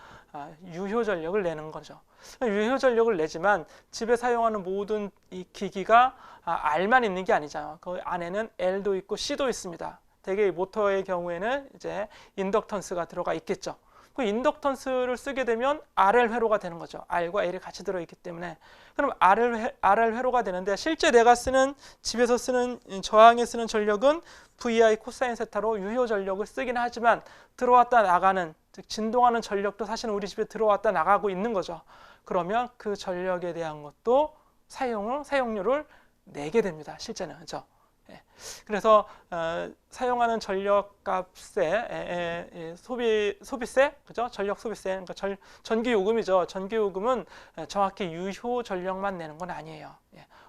유효 전력을 내는 거죠. 유효 전력을 내지만 집에 사용하는 모든 이 기기가 R만 있는 게 아니잖아요. 그 안에는 L도 있고 C도 있습니다. 대개 모터의 경우에는 이제 인덕턴스가 들어가 있겠죠. 그 인덕턴스를 쓰게 되면 RL 회로가 되는 거죠. R과 L이 같이 들어있기 때문에. 그럼 RL 회로가 되는데, 실제 내가 쓰는, 집에서 쓰는, 저항에 쓰는 전력은 VI 코사인 세타로 유효 전력을 쓰긴 하지만 들어왔다 나가는, 즉 진동하는 전력도 사실은 우리 집에 들어왔다 나가고 있는 거죠. 그러면 그 전력에 대한 것도 사용료를 내게 됩니다. 실제는. 그렇죠? 그래서 사용하는 전력값의 소비세, 그죠? 전력 소비세, 그러니까 전기 요금이죠. 전기 요금은 정확히 유효 전력만 내는 건 아니에요.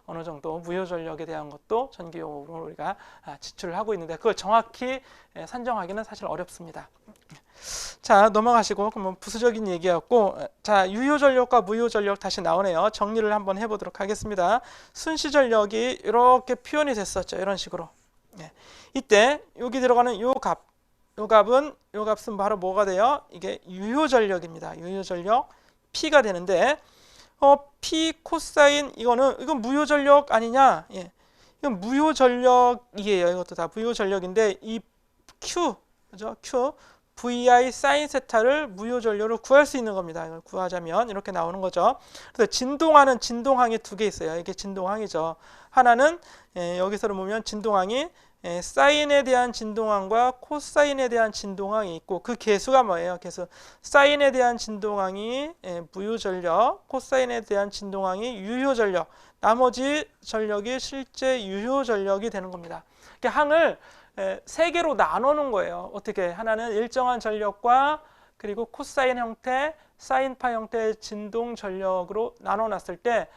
어느 정도 무효 전력에 대한 것도 전기 요금으로 우리가 지출을 하고 있는데 그걸 정확히 산정하기는 사실 어렵습니다. 자, 넘어가시고 그러면 부수적인 얘기였고, 자, 유효 전력과 무효 전력 다시 나오네요. 정리를 한번 해보도록 하겠습니다. 순시 전력이 이렇게 표현이 됐었죠. 이런 식으로. 이때 여기 들어가는 요 값은 바로 뭐가 돼요? 이게 유효 전력입니다. 유효 전력 P가 되는데, P 코사인 이건 무효 전력 아니냐? 이건 무효 전력이에요. 이것도 다 무효 전력인데 이 Q, 그죠? Q VI 사인 세타를 무효 전력으로 구할 수 있는 겁니다. 이걸 구하자면 이렇게 나오는 거죠. 그래서 진동하는 진동항이 두 개 있어요. 이게 진동항이죠. 하나는 여기서 보면 진동항이 사인에 대한 진동항과 코사인에 대한 진동항이 있고 그 개수가 뭐예요? 개수. 사인에 대한 진동항이 무효 전력, 코사인에 대한 진동항이 유효 전력, 나머지 전력이 실제 유효 전력이 되는 겁니다. 항을 세 개로 나누는 거예요. 어떻게? 하나는 일정한 전력과 그리고 코사인 형태, 사인파 형태의 진동 전력으로 나눠놨을 때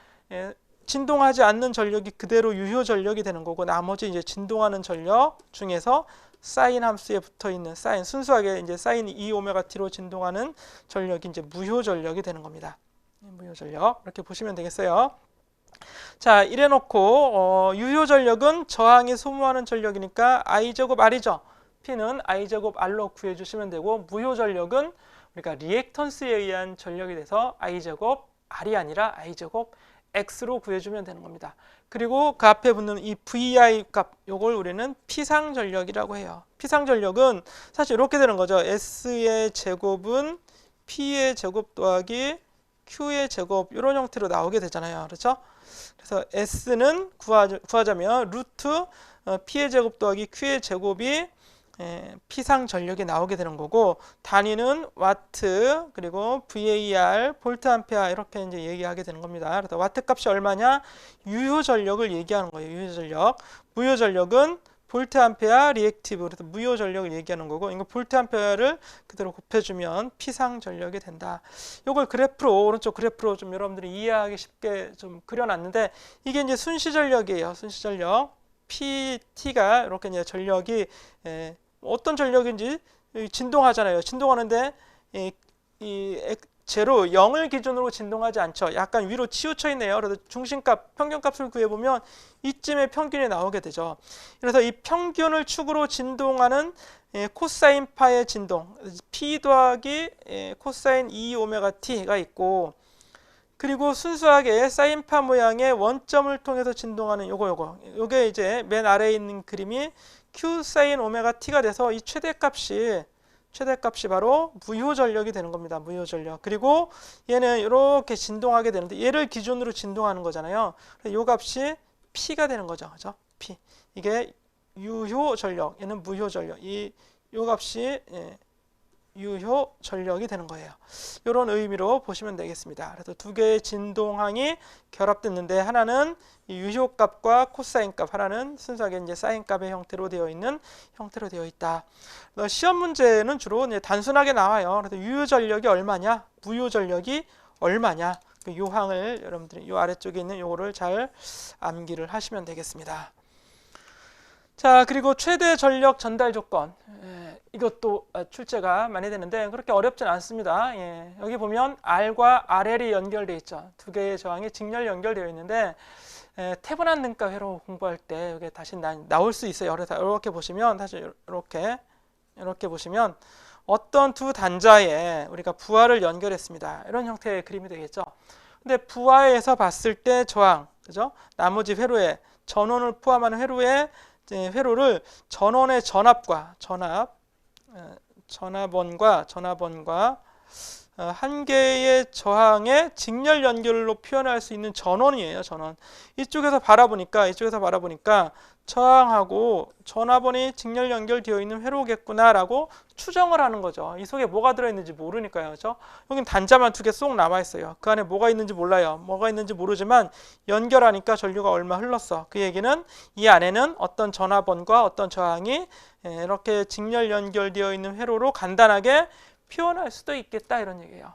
진동하지 않는 전력이 그대로 유효 전력이 되는 거고 나머지 이제 진동하는 전력 중에서 사인 함수에 붙어 있는 사인 순수하게 이제 사인 2오메가 t로 진동하는 전력이 이제 무효 전력이 되는 겁니다. 무효 전력 이렇게 보시면 되겠어요. 자, 이래 놓고 유효 전력은 저항이 소모하는 전력이니까 I제곱 R이죠. P는 I제곱 R로 구해주시면 되고 무효 전력은 우리가 리액턴스에 의한 전력이 돼서 I제곱 R이 아니라 I제곱 X로 구해주면 되는 겁니다. 그리고 그 앞에 붙는 이 VI 값, 요걸 우리는 피상 전력이라고 해요. 피상 전력은 사실 이렇게 되는 거죠. S의 제곱은 P의 제곱 더하기 Q의 제곱 이런 형태로 나오게 되잖아요. 그렇죠? 그래서 S는 구하자면 루트 P의 제곱 더하기 Q의 제곱이 P상 전력이 나오게 되는 거고 단위는 와트 그리고 VAR 볼트 암페어 이렇게 이제 얘기하게 되는 겁니다. 그래서 와트 값이 얼마냐? 유효 전력을 얘기하는 거예요. 유효 전력. 무효 전력은 볼트 암페어 리액티브 그래서 무효 전력을 얘기하는 거고 이거 볼트 암페어를 그대로 곱해주면 P상 전력이 된다. 이걸 그래프로 오른쪽 그래프로 좀 여러분들이 이해하기 쉽게 좀 그려놨는데 이게 이제 순시 전력이에요. 순시 전력 PT가 이렇게 이제 전력이 어떤 전력인지 진동하잖아요. 진동하는데 제로 0을 기준으로 진동하지 않죠. 약간 위로 치우쳐 있네요. 그래서 중심값, 평균값을 구해보면 이쯤에 평균이 나오게 되죠. 그래서 이 평균을 축으로 진동하는 코사인파의 진동 P 더하기 코사인 2오메가 t가 있고 그리고 순수하게 사인파 모양의 원점을 통해서 진동하는 요게 이제 맨 아래에 있는 그림이 Q 사인 오메가 t가 돼서 이 최대값이 바로 무효 전력이 되는 겁니다. 무효 전력. 그리고 얘는 이렇게 진동하게 되는데 얘를 기준으로 진동하는 거잖아요. 이 값이 P가 되는 거죠. 그죠? P. 이게 유효 전력, 얘는 무효 전력. 이 값이 유효 전력이 되는 거예요. 이런 의미로 보시면 되겠습니다. 그래서 두 개의 진동항이 결합됐는데 하나는 유효값과 코사인값, 하나는 순수하게 이제 사인값의 형태로 되어 있다. 시험 문제는 주로 이제 단순하게 나와요. 그래서 유효 전력이 얼마냐, 무효 전력이 얼마냐, 그 요항을 여러분들이 요 아래쪽에 있는 요거를 잘 암기를 하시면 되겠습니다. 자, 그리고 최대 전력 전달 조건. 이것도 출제가 많이 되는데 그렇게 어렵진 않습니다. 여기 보면 R과 RL이 연결되어 있죠. 두 개의 저항이 직렬 연결되어 있는데 태분한 등가 회로 공부할 때 이게 다시 나올 수 있어요. 그래서 이렇게 보시면 다시 이렇게 보시면 어떤 두 단자에 우리가 부하를 연결했습니다. 이런 형태의 그림이 되겠죠. 근데 부하에서 봤을 때 저항, 그죠? 나머지 회로에 전원을 포함하는 회로를 전원의 전압원과 한 개의 저항의 직렬 연결로 표현할 수 있는 전원이에요. 전원. 이쪽에서 바라보니까 저항하고 전화번이 직렬 연결되어 있는 회로겠구나라고 추정을 하는 거죠. 이 속에 뭐가 들어있는지 모르니까요. 그렇죠? 여긴 단자만 2개 쏙 남아있어요. 그 안에 뭐가 있는지 몰라요. 뭐가 있는지 모르지만 연결하니까 전류가 얼마 흘렀어. 그 얘기는 이 안에는 어떤 전화번과 어떤 저항이 이렇게 직렬 연결되어 있는 회로로 간단하게 표현할 수도 있겠다, 이런 얘기예요.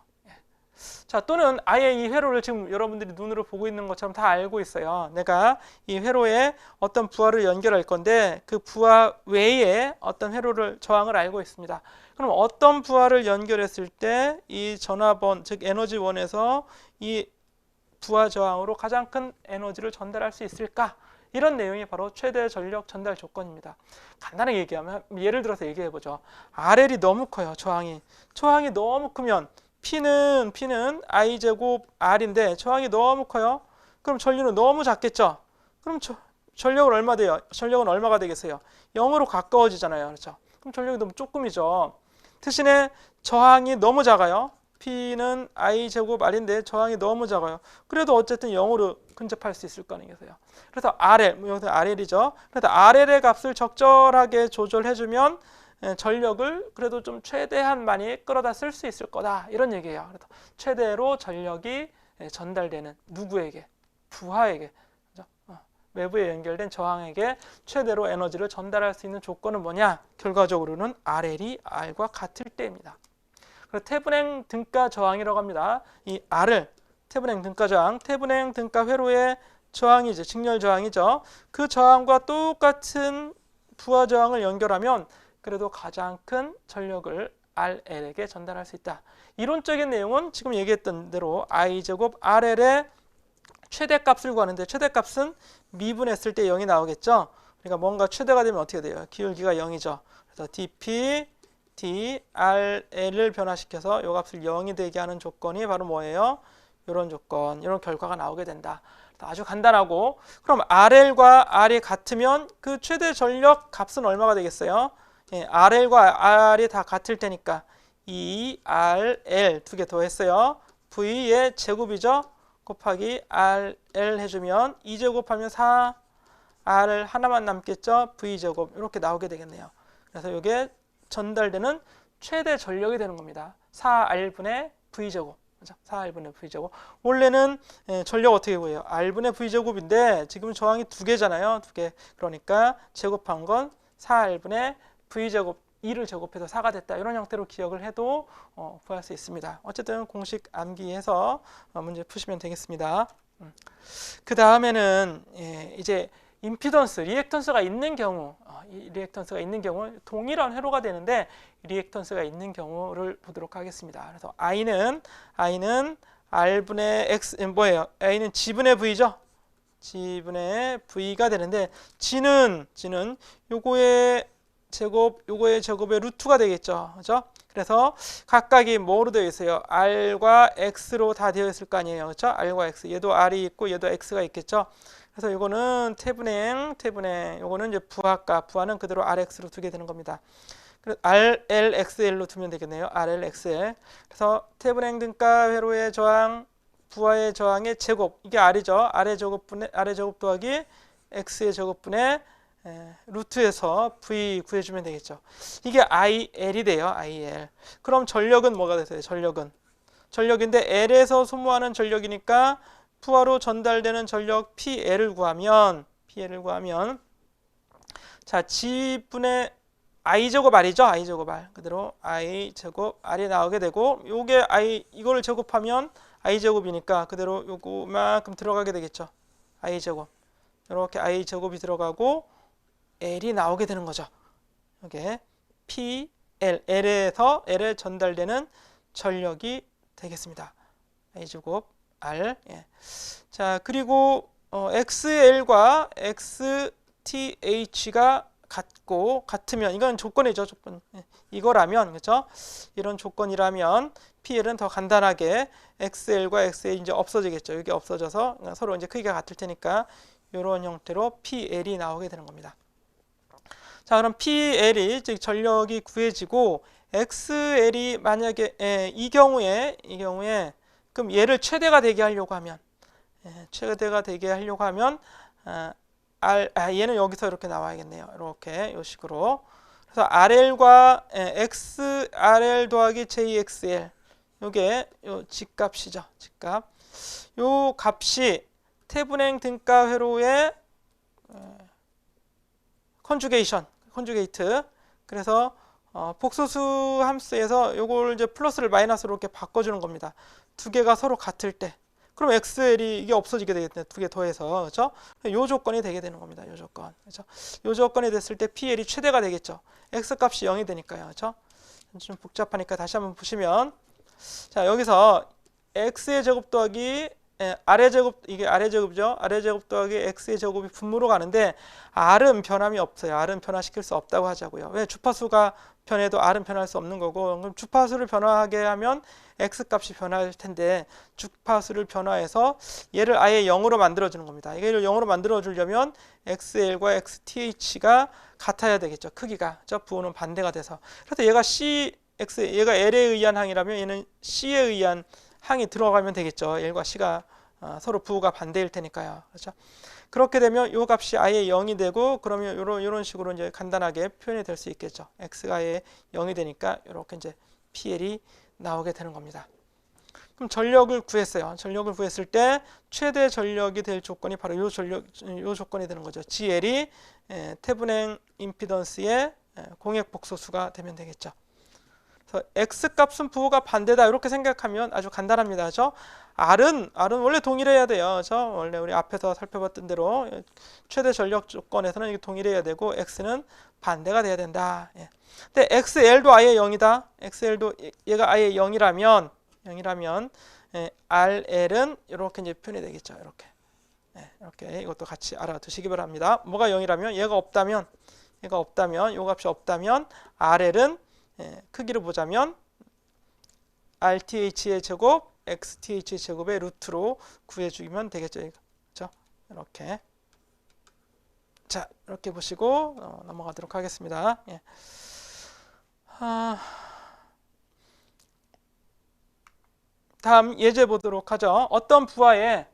자, 또는 아예 이 회로를 지금 여러분들이 눈으로 보고 있는 것처럼 다 알고 있어요. 내가 이 회로에 어떤 부하를 연결할 건데 그 부하 외에 어떤 회로를 저항을 알고 있습니다. 그럼 어떤 부하를 연결했을 때 이 전화번, 즉 에너지원에서 이 부하 저항으로 가장 큰 에너지를 전달할 수 있을까? 이런 내용이 바로 최대 전력 전달 조건입니다. 간단하게 얘기하면, 예를 들어서 얘기해보죠. RL이 너무 커요. 저항이 너무 크면 P는 I제곱 R인데 저항이 너무 커요. 그럼 전류는 너무 작겠죠. 그럼 전력은 얼마 돼요? 전력은 얼마가 되겠어요? 0으로 가까워지잖아요. 그렇죠? 그럼 전력이 너무 조금이죠. 대신에 저항이 너무 작아요. P는 I제곱 R인데 저항이 너무 작아요. 그래도 어쨌든 0으로 근접할 수 있을 거 아니겠어요. 그래서 RL, 여기서 RL이죠. 그래서 RL의 값을 적절하게 조절해주면 전력을 그래도 좀 최대한 많이 끌어다 쓸 수 있을 거다, 이런 얘기예요. 그래서 최대로 전력이 전달되는 누구에게? 부하에게, 그렇죠? 외부에 연결된 저항에게 최대로 에너지를 전달할 수 있는 조건은 뭐냐? 결과적으로는 RL이 R과 같을 때입니다. 그래서 태분행 등가 저항이라고 합니다. 이 R을 태분행 등가 저항, 태분행 등가 회로의 저항이죠. 직렬 저항이죠. 그 저항과 똑같은 부하 저항을 연결하면 그래도 가장 큰 전력을 RL에게 전달할 수 있다. 이론적인 내용은 지금 얘기했던 대로 I제곱 RL의 최대값을 구하는데 최대값은 미분했을 때 0이 나오겠죠. 그러니까 뭔가 최대가 되면 어떻게 돼요? 기울기가 0이죠. 그래서 dP, dRL을 변화시켜서 이 값을 0이 되게 하는 조건이 바로 뭐예요? 이런 조건, 이런 결과가 나오게 된다. 아주 간단하고, 그럼 RL과 R이 같으면 그 최대 전력 값은 얼마가 되겠어요? RL과 R이 다 같을 테니까 2RL 2개 더했어요. V의 제곱이죠. 곱하기 RL 해주면 2제곱하면 4R 하나만 남겠죠. V제곱 이렇게 나오게 되겠네요. 그래서 이게 전달되는 최대 전력이 되는 겁니다. 4R분의 V제곱. 4R분의 V제곱. 원래는 전력 어떻게 구해요? R분의 V제곱인데 지금 저항이 2개잖아요. 2개. 그러니까 제곱한 건 4R분의 V제곱, 2를 제곱해서 4가 됐다. 이런 형태로 기억을 해도 구할 수 있습니다. 어쨌든 공식 암기해서 문제 푸시면 되겠습니다. 그 다음에는 이제 임피던스, 리액턴스가 있는 경우, 동일한 회로가 되는데 리액턴스가 있는 경우를 보도록 하겠습니다. 그래서 I는 R분의 X, 뭐예요? A는 G분의 V죠? G분의 V가 되는데 G는 요거의 제곱, 요거의 제곱의 루트가 되겠죠. 그죠? 그래서 각각이 뭐로 되어 있어요? R과 X로 다 되어 있을 거 아니에요. 그렇죠? R과 X. 얘도 R이 있고 얘도 X가 있겠죠. 그래서 이거는 태분행. 요거는 이제 부하는 그대로 RX로 두게 되는 겁니다. 그래서 RLXL로 두면 되겠네요. RLXL. 그래서 태분행 등가 회로의 저항, 부하의 저항의 제곱. 이게 R이죠. R의 제곱 더하기 X의 제곱분의 루트에서 V 구해주면 되겠죠. 이게 IL이 돼요. IL. 그럼 전력은 뭐가 되세요? 전력인데 L에서 소모하는 전력이니까 부하로 전달되는 전력 PL을 구하면 자, G분의 I제곱 R이죠. I제곱 R. 그대로 I제곱 R이 나오게 되고 요게 이거를 제곱하면 I제곱이니까 그대로 요거만큼 들어가게 되겠죠. I제곱. 이렇게 I제곱이 들어가고 L이 나오게 되는 거죠. 이게 PL, L에 전달되는 전력이 되겠습니다. A제곱 R. 자, 그리고 XL과 XTH가 같으면 이건 조건이죠. 조건. 이거라면, 그렇죠? 이런 조건이라면 PL은 더 간단하게 XL과 XA 이제 없어지겠죠. 이게 없어져서 서로 이제 크기가 같을 테니까 이런 형태로 PL이 나오게 되는 겁니다. 자, 그럼 PL이 즉 전력이 구해지고 XL이 만약에 이 경우에 그럼 얘를 최대가 되게 하려고 하면 얘는 여기서 이렇게 나와야겠네요. 이렇게 이 식으로. 그래서 RL과 XRL 더하기 JXL 요게 요 직값이죠. 직값. 요 값이 태분행 등가 회로의 컨주게이트. 그래서 복소수 함수에서 요걸 이제 플러스를 마이너스로 이렇게 바꿔주는 겁니다. 두 개가 서로 같을 때. 그럼 XL이 이게 없어지게 되겠네. 두 개 더해서. 그렇죠? 요 조건이 되게 되는 겁니다. 요 조건. 그렇죠? 요 조건이 됐을 때 PL이 최대가 되겠죠. X 값이 0이 되니까요. 그렇죠? 좀 복잡하니까 다시 한번 보시면 자, 여기서 x의 제곱 더하기 r의 제곱, 이게 r의 제곱이죠. r의 제곱 더하기 x의 제곱이 분모로 가는데 r은 변함이 없어요. r은 변화시킬 수 없다고 하자고요. 왜? 주파수가 변해도 r은 변할 수 없는 거고, 그럼 주파수를 변화하게 하면 x 값이 변할 텐데 주파수를 변화해서 얘를 아예 0으로 만들어 주는 겁니다. 이걸 0으로 만들어 주려면 xl과 xth가 같아야 되겠죠. 크기가. 저 부호는 반대가 돼서. 그래서 얘가 얘가 L에 의한 항이라면 얘는 C에 의한 항이 들어가면 되겠죠. L과 C가 서로 부호가 반대일 테니까요. 그렇죠? 그렇게 되면 이 값이 아예 0이 되고, 그러면 이런 식으로 이제 간단하게 표현이 될 수 있겠죠. X가 아예 0이 되니까 이렇게 이제 PL이 나오게 되는 겁니다. 그럼 전력을 구했어요. 전력을 구했을 때 최대 전력이 될 조건이 바로 요 조건이 되는 거죠. GL이 태분행 임피던스의 공액 복소수가 되면 되겠죠. 그래서 x 값은 부호가 반대다 이렇게 생각하면 아주 간단합니다. 그렇죠? r은 원래 동일해야 돼요. 그렇죠? 원래 우리 앞에서 살펴봤던 대로 최대 전력 조건에서는 이게 동일해야 되고 x는 반대가 돼야 된다. 예. 근데 xl도 아예 0이다. xl도 얘가 아예 0이라면 rl은 이렇게 이제 표현이 되겠죠. 이렇게. 예, 이렇게 이것도 같이 알아두시기 바랍니다. 뭐가 0이라면 얘가 없다면 요 값이 없다면 rl은 크기를 보자면 RTH의 제곱, XTH의 제곱의 루트로 구해주면 되겠죠. 그렇죠? 이렇게. 자, 이렇게 보시고 넘어가도록 하겠습니다. 예. 다음 예제 보도록 하죠. 어떤 부하에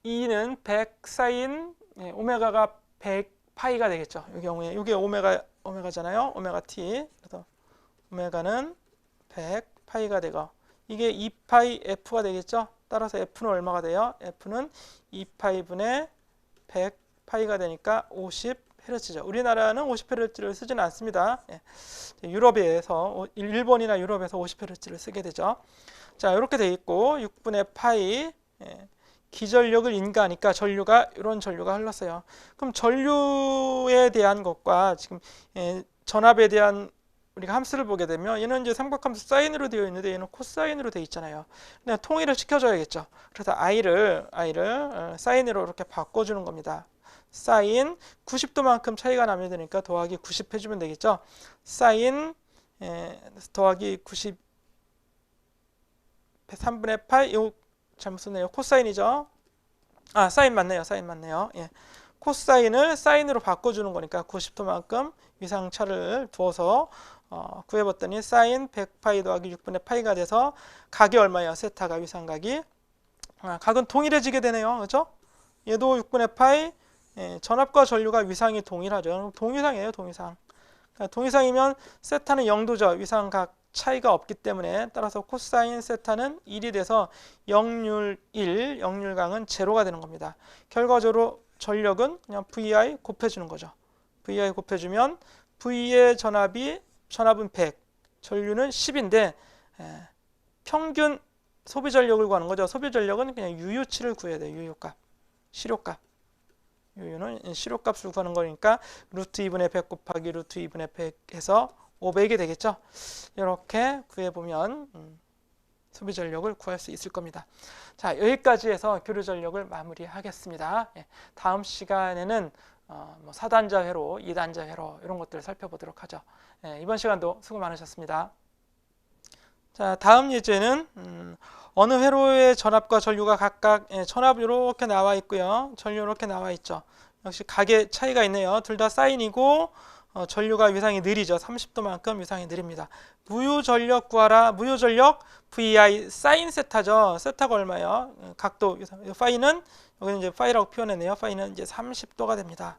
E는 100 사인 오메가가 100 파이가 되겠죠. 이 경우에 이게 오메가잖아요. 오메가 t. 그래서 오메가는 100 파이가 되고 이게 2파이 f가 되겠죠. 따라서 f는 얼마가 돼요? f는 2파이 분의 100 파이가 되니까 50Hz죠. 우리나라는 50Hz를 쓰지는 않습니다. 예. 유럽에서 일본이나 유럽에서 50Hz를 쓰게 되죠. 자, 이렇게 돼 있고 6분의 파이 기전력을 인가하니까 이런 전류가 흘렀어요. 그럼 전류에 대한 것과 지금 전압에 대한 우리가 함수를 보게 되면 얘는 이제 삼각함수 사인으로 되어 있는데 얘는 코사인으로 되어 있잖아요. 그냥 통일을 시켜줘야겠죠. 그래서 i를 사인으로 이렇게 바꿔주는 겁니다. 사인 90도만큼 차이가 나면 되니까 더하기 90 해주면 되겠죠. 사인 더하기 90 3분의 8 요 잘못 썼네요. 코사인이죠. 사인 맞네요. 사인 맞네요. 예. 코사인을 사인으로 바꿔주는 거니까 90도만큼 위상차를 두어서 구해봤더니 사인 100파이 더하기 6분의 파이가 돼서 각이 얼마예요? 세타가 위상각이. 각은 동일해지게 되네요. 그렇죠? 얘도 6분의 파이 전압과 전류가 위상이 동일하죠. 동위상이에요. 동위상. 그러니까 동위상이면 세타는 0도죠. 위상각 차이가 없기 때문에 따라서 코사인 세타는 1이 돼서 역률 1, 역률강은 제로가 되는 겁니다. 결과적으로 전력은 그냥 VI 곱해주는 거죠. VI 곱해주면 V의 전압은 100, 전류는 10인데 평균 소비 전력을 구하는 거죠. 소비 전력은 그냥 유효치를 구해야 돼요. 유효값, 실효값. 유효는 실효값을 구하는 거니까 루트 2분의 100 곱하기 루트 2분의 100 해서 500이 되겠죠. 이렇게 구해보면 소비 전력을 구할 수 있을 겁니다. 자, 여기까지 해서 교류 전력을 마무리하겠습니다. 예, 다음 시간에는 4단자 회로, 2단자 회로 이런 것들을 살펴보도록 하죠. 예, 이번 시간도 수고 많으셨습니다. 자, 다음 예제는 어느 회로의 전압과 전류가 각각 전압 이렇게 나와 있고요. 전류 이렇게 나와 있죠. 역시 각의 차이가 있네요. 둘 다 사인이고 전류가 위상이 느리죠. 30도만큼 위상이 느립니다. 무효전력 구하라. 무효전력 VI 사인 세타죠. 세타가 얼마예요? 각도 위상. 파이는 여기는 이제 파이라고 표현했네요. 파이는 이제 30도가 됩니다.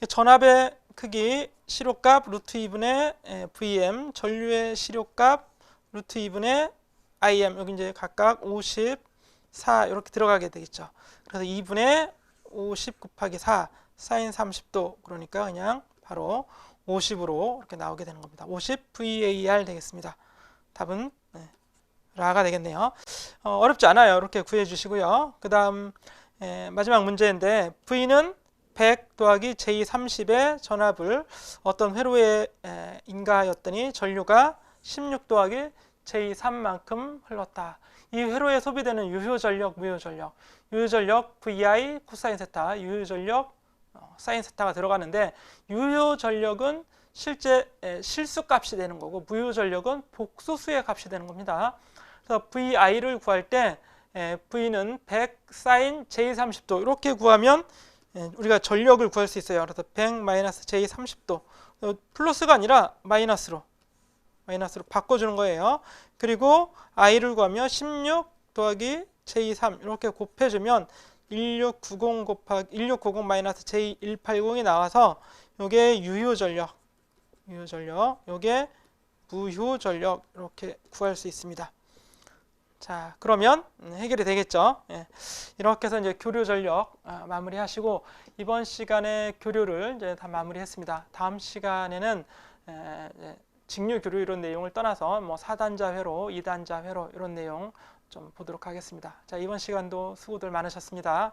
전압의 크기 시료값 루트 2분의 VM, 전류의 시료값 루트 2분의 IM, 여기 이제 각각 54 이렇게 들어가게 되겠죠. 그래서 2분의 50 곱하기 4 사인 30도, 그러니까 그냥 바로 50으로 이렇게 나오게 되는 겁니다. 50 VAR 되겠습니다. 답은 라가 되겠네요. 어렵지 않아요. 이렇게 구해 주시고요. 그 다음 마지막 문제인데 V는 100 더하기 J30의 전압을 어떤 회로에 인가하였더니 전류가 16 더하기 J3만큼 흘렀다. 이 회로에 소비되는 유효전력, 무효전력, 유효전력 VI 코사인 세타, 유효전력 사인 세타가 들어가는데, 유효전력은 실제 실수값이 되는 거고 무효전력은 복소수의 값이 되는 겁니다. 그래서 VI를 구할 때 V는 100 사인 J30도 이렇게 구하면 우리가 전력을 구할 수 있어요. 그래서 100 마이너스 J30도, 플러스가 아니라 마이너스로 바꿔주는 거예요. 그리고 I를 구하면 16 더하기 J3 이렇게 곱해주면 1690 곱하기 1690 마이너스 J180이 나와서 이게 유효전력, 이게 무효전력 이렇게 구할 수 있습니다. 자, 그러면 해결이 되겠죠. 이렇게 해서 이제 교류 전력 마무리하시고, 이번 시간에 교류를 이제 다 마무리했습니다. 다음 시간에는 직류 교류 이런 내용을 떠나서 뭐 4단자 회로, 2단자 회로 이런 내용 좀 보도록 하겠습니다. 자, 이번 시간도 수고들 많으셨습니다.